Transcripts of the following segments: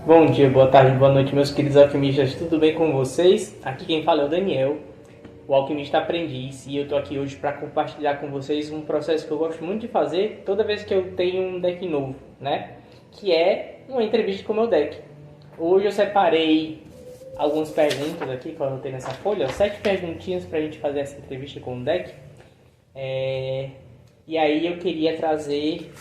Bom dia, boa tarde, boa noite, meus queridos alquimistas, tudo bem com vocês? Aqui quem fala é o Daniel, o alquimista aprendiz, e eu tô aqui hoje para compartilhar com vocês um processo que eu gosto muito de fazer toda vez que eu tenho um deck novo, né? Que é uma entrevista com o meu deck. Hoje eu separei algumas perguntas aqui que eu anotei nessa folha, 7 perguntinhas para a gente fazer essa entrevista com o deck. E aí eu queria trazer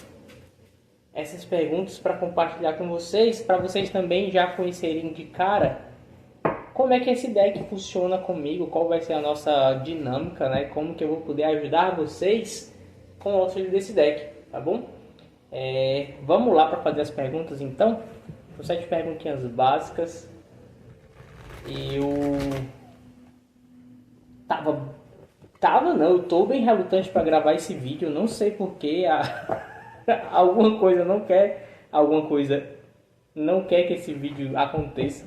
essas perguntas para compartilhar com vocês, para vocês também já conhecerem de cara como é que esse deck funciona comigo, qual vai ser a nossa dinâmica, né? Como que eu vou poder ajudar vocês com o auxílio desse deck, tá bom? Vamos lá para fazer as perguntas então. São 7 perguntinhas básicas. Eu eu tô bem relutante para gravar esse vídeo, não sei porquê, alguma coisa não quer que esse vídeo aconteça.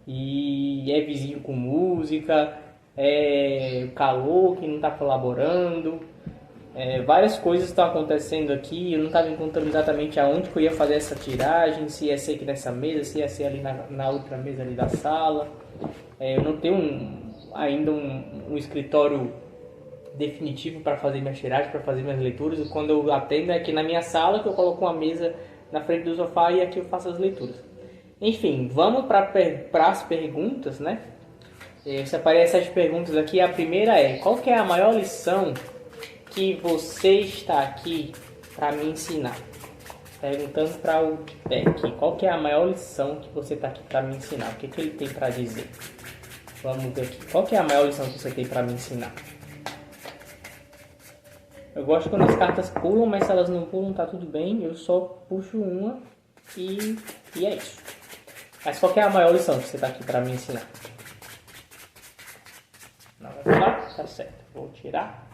E é vizinho com música, é calor que não está colaborando, várias coisas estão acontecendo aqui. Eu não estava encontrando exatamente aonde que eu ia fazer essa tiragem, se ia ser aqui nessa mesa, se ia ser ali na outra mesa ali da sala. Eu não tenho ainda um escritório definitivo para fazer minhas tiragens, para fazer minhas leituras. E quando eu atendo é aqui na minha sala, que eu coloco uma mesa na frente do sofá e aqui eu faço as leituras. Enfim, vamos para as perguntas, né? Eu separei essas perguntas aqui. A primeira é: qual que é a maior lição que você está aqui para me ensinar? Perguntando para o deck, qual que é a maior lição que você está aqui para me ensinar? O que que ele tem para dizer? Vamos ver aqui. Qual que é a maior lição que você tem para me ensinar? Eu gosto quando as cartas pulam, mas se elas não pulam, tá tudo bem. Eu só puxo uma e é isso. Mas qual que é a maior lição que você tá aqui para me ensinar? Não vai pular? Tá certo. Vou tirar.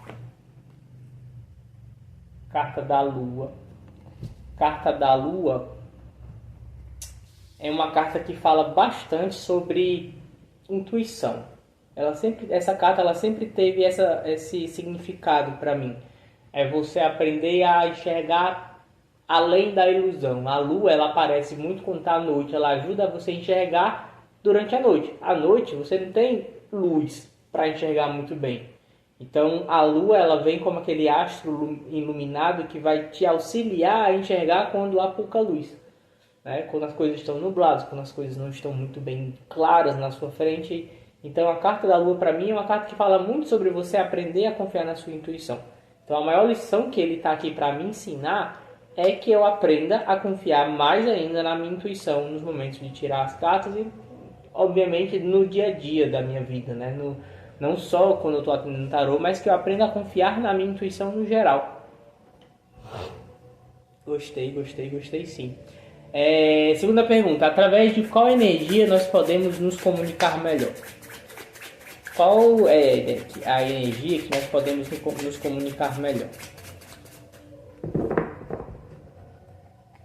Carta da Lua. Carta da Lua é uma carta que fala bastante sobre intuição. Essa carta ela sempre teve esse significado para mim. É você aprender a enxergar além da ilusão. A lua ela aparece muito quando está à noite. Ela ajuda você a enxergar durante a noite. À noite você não tem luz para enxergar muito bem. Então a lua ela vem como aquele astro iluminado que vai te auxiliar a enxergar quando há pouca luz, né? Quando as coisas estão nubladas, quando as coisas não estão muito bem claras na sua frente. Então a carta da lua para mim é uma carta que fala muito sobre você aprender a confiar na sua intuição. Então a maior lição que ele está aqui para me ensinar é que eu aprenda a confiar mais ainda na minha intuição nos momentos de tirar as cartas e, obviamente, no dia a dia da minha vida, né? Não só quando eu estou atendendo tarô, mas que eu aprenda a confiar na minha intuição no geral. Gostei sim. Segunda pergunta: através de qual energia nós podemos nos comunicar melhor? Qual é a energia que nós podemos nos comunicar melhor?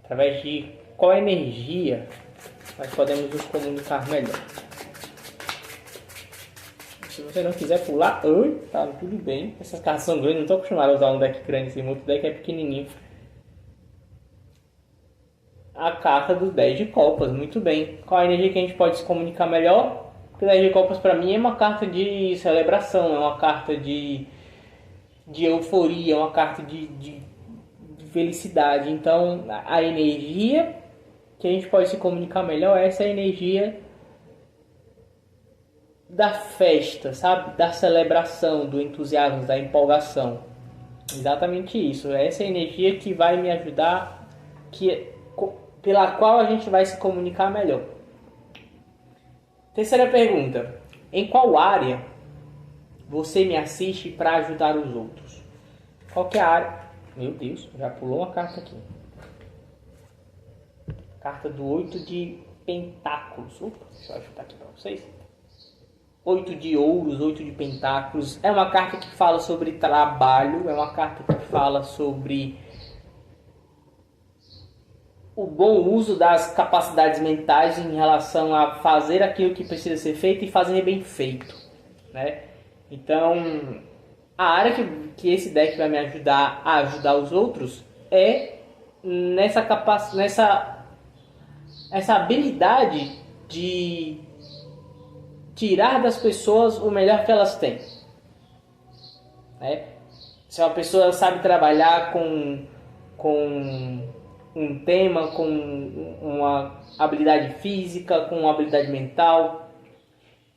Através de qual energia nós podemos nos comunicar melhor? Se você não quiser pular, tá tudo bem. Essas cartas são grandes, não estou acostumado a usar um deck grande assim, outro deck é pequenininho. A carta do 10 de copas, muito bem. Qual a energia que a gente pode se comunicar melhor? Porque o 10 de copas para mim é uma carta de celebração, é uma carta de euforia, é uma carta de felicidade. Então a energia que a gente pode se comunicar melhor é essa energia da festa, sabe? Da celebração, do entusiasmo, da empolgação. Exatamente isso. É essa energia que vai me ajudar, pela qual a gente vai se comunicar melhor. Terceira pergunta: em qual área você me assiste para ajudar os outros? Qual que é a área? Meu Deus, já pulou uma carta aqui. Carta do 8 de pentáculos. Opa, deixa eu ajudar aqui para vocês. 8 de ouros, 8 de pentáculos. É uma carta que fala sobre trabalho. É uma carta que fala sobre o bom uso das capacidades mentais em relação a fazer aquilo que precisa ser feito e fazer bem feito, né? Então, a área que esse deck vai me ajudar a ajudar os outros é nessa essa habilidade de tirar das pessoas o melhor que elas têm. Né? Se uma pessoa sabe trabalhar com um tema, com uma habilidade física, com uma habilidade mental,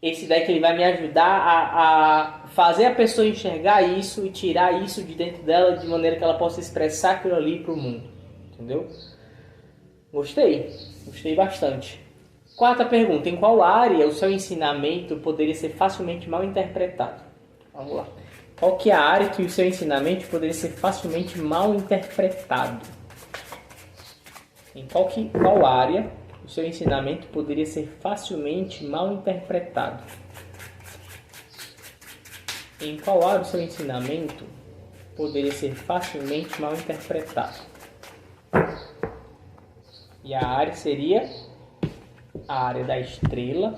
esse deck ele vai me ajudar a fazer a pessoa enxergar isso e tirar isso de dentro dela de maneira que ela possa expressar aquilo ali para o mundo. Entendeu? Gostei bastante. Quarta pergunta: em qual área o seu ensinamento poderia ser facilmente mal interpretado? Vamos lá. Qual que é a área que o seu ensinamento poderia ser facilmente mal interpretado? Em qual área o seu ensinamento poderia ser facilmente mal interpretado? Em qual área o seu ensinamento poderia ser facilmente mal interpretado? E a área seria a área da estrela.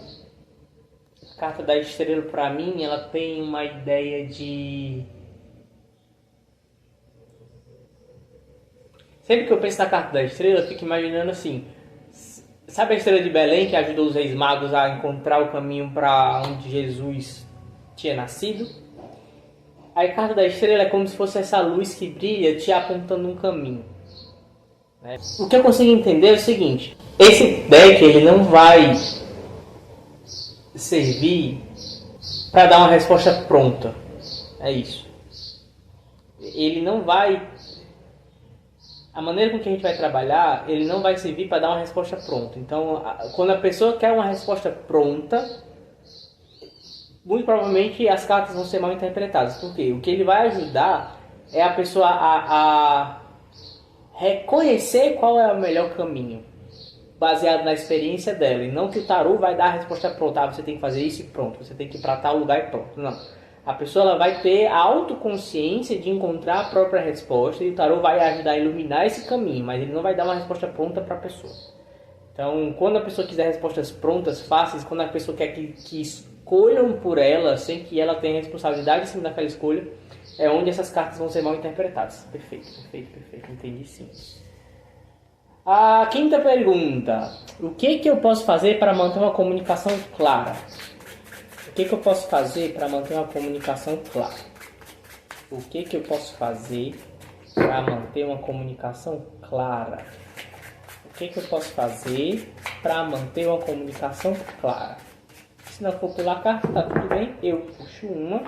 A carta da estrela, para mim, ela tem uma ideia de... Sempre que eu penso na carta da estrela, eu fico imaginando assim... Sabe a estrela de Belém que ajudou os reis magos a encontrar o caminho para onde Jesus tinha nascido? A carta da estrela é como se fosse essa luz que brilha te apontando um caminho. O que eu consigo entender é o seguinte: esse deck ele não vai servir para dar uma resposta pronta. É isso. Ele não vai... A maneira com que a gente vai trabalhar, ele não vai servir para dar uma resposta pronta. Então, quando a pessoa quer uma resposta pronta, muito provavelmente as cartas vão ser mal interpretadas. Por quê? O que ele vai ajudar é a pessoa a reconhecer qual é o melhor caminho, baseado na experiência dela. E não que o tarô vai dar a resposta pronta. Ah, você tem que fazer isso e pronto. Você tem que ir para tal lugar e pronto. Não. A pessoa ela vai ter a autoconsciência de encontrar a própria resposta e o tarô vai ajudar a iluminar esse caminho, mas ele não vai dar uma resposta pronta para a pessoa. Então, quando a pessoa quiser respostas prontas, fáceis, quando a pessoa quer que escolham por ela, sem que ela tenha responsabilidade em cima daquela escolha, é onde essas cartas vão ser mal interpretadas. Perfeito. Entendi sim. A quinta pergunta: o que eu posso fazer para manter uma comunicação clara? O que eu posso fazer para manter uma comunicação clara? O que eu posso fazer para manter uma comunicação clara? O que eu posso fazer para manter uma comunicação clara? Se não for pela carta, tá tudo bem. Eu puxo uma.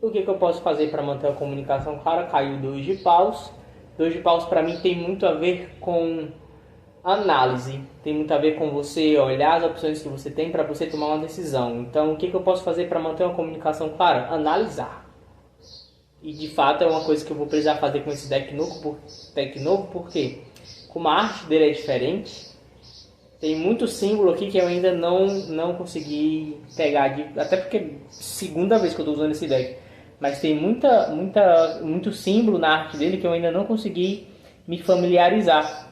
O que eu posso fazer para manter a comunicação clara? Caiu 2 de paus. 2 de paus para mim tem muito a ver com análise. Tem muito a ver com você olhar as opções que você tem para você tomar uma decisão. Então, o que eu posso fazer para manter uma comunicação clara? Analisar. E de fato é uma coisa que eu vou precisar fazer com esse deck novo, porque como a arte dele é diferente, tem muito símbolo aqui que eu ainda não consegui pegar, até porque segunda vez que eu estou usando esse deck. Mas tem muito símbolo na arte dele que eu ainda não consegui me familiarizar.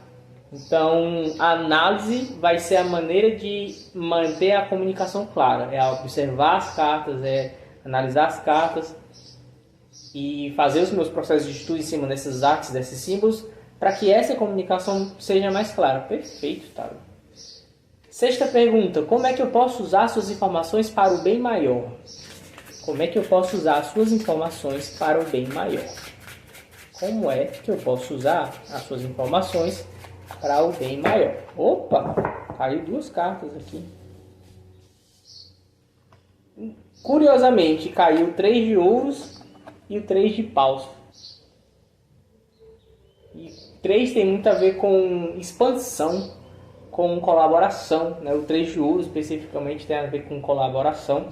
Então, a análise vai ser a maneira de manter a comunicação clara. É observar as cartas, é analisar as cartas e fazer os meus processos de estudo em cima dessas artes, desses símbolos, para que essa comunicação seja mais clara. Perfeito, tá? Sexta pergunta: como é que eu posso usar suas informações para o bem maior? Como é que eu posso usar as suas informações para o bem maior? Como é que eu posso usar as suas informações para o bem maior? Opa! Caiu 2 cartas aqui. Curiosamente, caiu o 3 de ouros e o 3 de paus. E 3 tem muito a ver com expansão, com colaboração. Né? O 3 de ouros especificamente tem a ver com colaboração.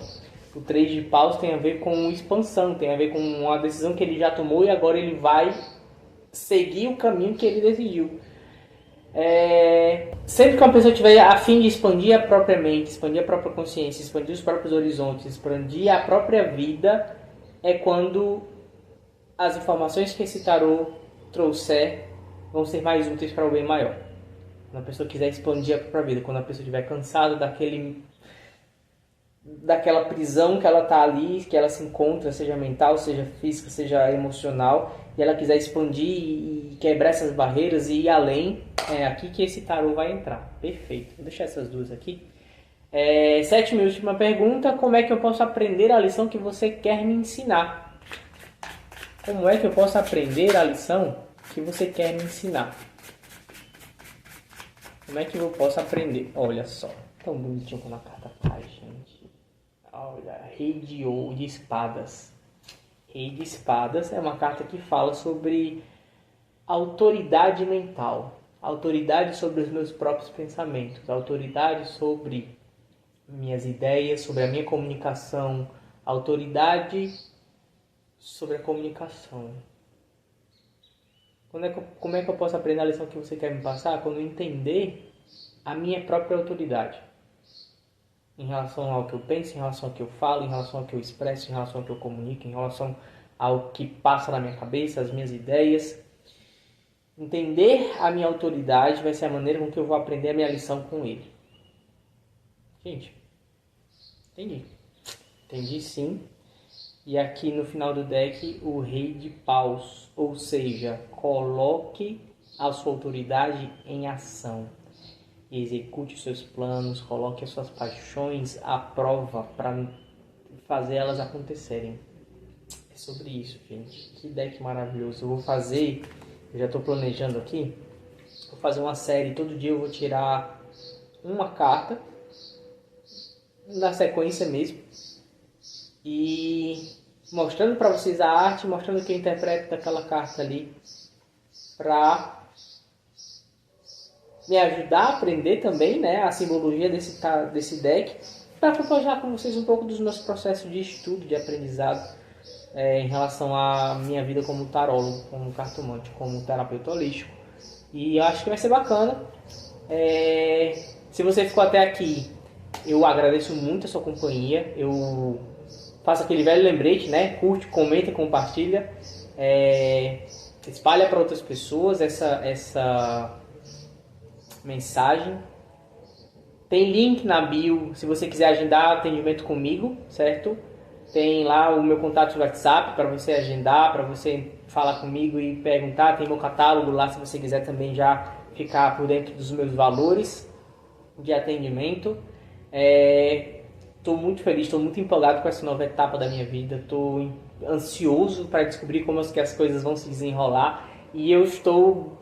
O 3 de paus tem a ver com expansão, tem a ver com uma decisão que ele já tomou e agora ele vai seguir o caminho que ele decidiu. Sempre que uma pessoa estiver a fim de expandir a própria mente, expandir a própria consciência, expandir os próprios horizontes, expandir a própria vida, é quando as informações que esse tarô trouxer vão ser mais úteis para o bem maior. Quando a pessoa quiser expandir a própria vida, quando a pessoa estiver cansada daquela prisão que ela está ali, que ela se encontra, seja mental, seja física, seja emocional, e ela quiser expandir e quebrar essas barreiras e ir além, é aqui que esse tarô vai entrar. Perfeito. Vou deixar essas duas aqui. Sétima e última pergunta. Como é que eu posso aprender a lição que você quer me ensinar? Como é que eu posso aprender a lição que você quer me ensinar? Como é que eu posso aprender? Olha só. Tão bonitinho como a carta tá, gente. Olha, Rei de Espadas. Rei de Espadas é uma carta que fala sobre autoridade mental. Autoridade sobre os meus próprios pensamentos. Autoridade sobre minhas ideias, sobre a minha comunicação. Autoridade sobre a comunicação. Como é que eu posso aprender a lição que você quer me passar? Quando eu entender a minha própria autoridade. Em relação ao que eu penso, em relação ao que eu falo, em relação ao que eu expresso, em relação ao que eu comunico, em relação ao que passa na minha cabeça, as minhas ideias. Entender a minha autoridade vai ser a maneira com que eu vou aprender a minha lição com ele. Gente, entendi. Entendi sim. E aqui no final do deck, o Rei de Paus. Ou seja, coloque a sua autoridade em ação. Execute os seus planos, coloque as suas paixões à prova para fazer elas acontecerem. É sobre isso, gente. Que deck maravilhoso. Eu vou fazer, eu já estou planejando aqui, vou fazer uma série. Todo dia eu vou tirar uma carta, na sequência mesmo, e mostrando para vocês a arte, mostrando o que eu interpreto daquela carta ali, para me ajudar a aprender também, né, a simbologia desse deck, para compartilhar com vocês um pouco dos meus processos de estudo, de aprendizado, em relação à minha vida como tarólogo, como cartomante, como terapeuta holístico. E eu acho que vai ser bacana. Se você ficou até aqui, eu agradeço muito a sua companhia. Eu faço aquele velho lembrete, né? Curte, comenta, compartilha. Espalha para outras pessoas essa mensagem. Tem link na bio se você quiser agendar atendimento comigo, certo? Tem lá o meu contato no WhatsApp para você agendar, para você falar comigo e perguntar. Tem meu catálogo lá se você quiser também já ficar por dentro dos meus valores de atendimento. Estou muito feliz, estou muito empolgado com essa nova etapa da minha vida. Estou ansioso para descobrir como que as coisas vão se desenrolar. E eu estou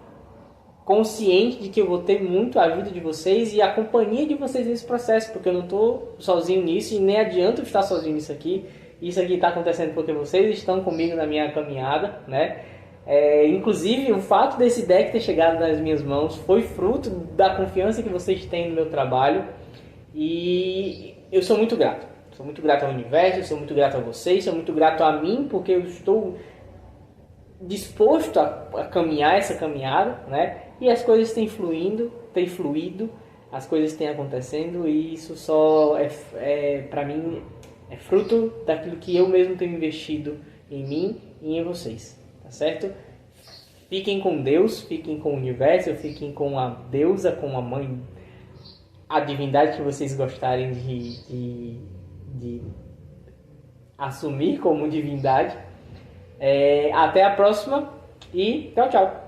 consciente de que eu vou ter muito a ajuda de vocês e a companhia de vocês nesse processo, porque eu não estou sozinho nisso e nem adianta eu estar sozinho nisso aqui. Isso aqui está acontecendo porque vocês estão comigo na minha caminhada, né? Inclusive, o fato desse deck ter chegado nas minhas mãos foi fruto da confiança que vocês têm no meu trabalho e eu sou muito grato. Sou muito grato ao universo, sou muito grato a vocês, sou muito grato a mim, porque eu estou disposto a caminhar essa caminhada, né? E as coisas têm fluído, as coisas têm acontecendo e isso só para mim é fruto daquilo que eu mesmo tenho investido em mim e em vocês, tá certo? Fiquem com Deus, fiquem com o universo, fiquem com a deusa, com a mãe, a divindade que vocês gostarem de assumir como divindade. Até a próxima e tchau, tchau!